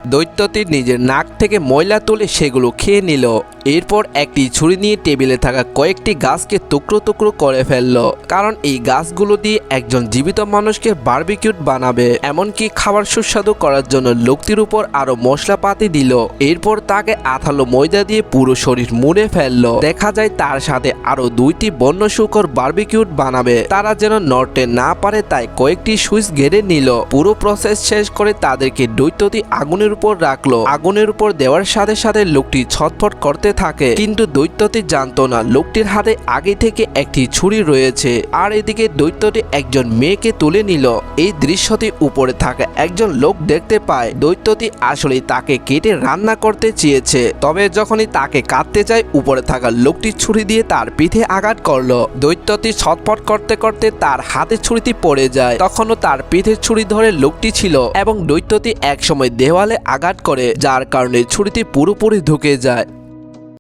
দৈত্যটি নিজের নাক থেকে ময়লা তুলে সেগুলো খেয়ে নিল। এরপর একটি ছুরি নিয়ে টেবিলে থাকা কয়েকটি গাছকে টুকরো টুকরো করে ফেলল, কারণ এই গাছগুলো দিয়ে একজন জীবিত মানুষকে বারবিকিউ বানাবে। এমনকি খাবার সুস্বাদু করার জন্য লোকটির উপর আরো মশলাপাতি দিল। এরপর তাকে আঠালো ময়দা দিয়ে পুরো শরীর মুড়ে ফেলল। দেখা যায় তার সাথে আরো 2টি বন্য শুকর বারবিকিউ বানাবে। তারা যেন নড়তে না পারে তাই কয়েকটি সুইচ ঘেরে নিল। পুরো প্রসেস শেষ করে তাদেরকে দৈত্যটি আগুনের উপর রাখলো। আগুনের উপর দেওয়ার সাথে সাথে লোকটি ছটফট করতে থাকে, কিন্তু দৈত্যটি জানতো না লোকটির হাতে আগে থেকে একটি ছুরি রয়েছে। আর এদিকে দৈত্যটি একজন মেয়েকে তুলে নিল। এই দৃশ্যটি উপরে থাকা একজন লোক দেখতে পায়। দৈত্যটি আসলে তাকে কেটে রান্না করতে চেয়েছে, তবে যখনই তাকে কাটতে যায় উপরে থাকা লোকটি ছুরি দিয়ে তার পিঠে আঘাত করলো। দৈত্যটি ছটফট করতে করতে তার হাতে ছুরিটি পড়ে যায়। তখনও তার পিঠে ছুরি ধরে লোকটি ছিল এবং দৈত্যটি একসময় দেওয়ালে আঘাত করে, যার কারণে ছুরিটি পুরোপুরি ঢুকে যায়।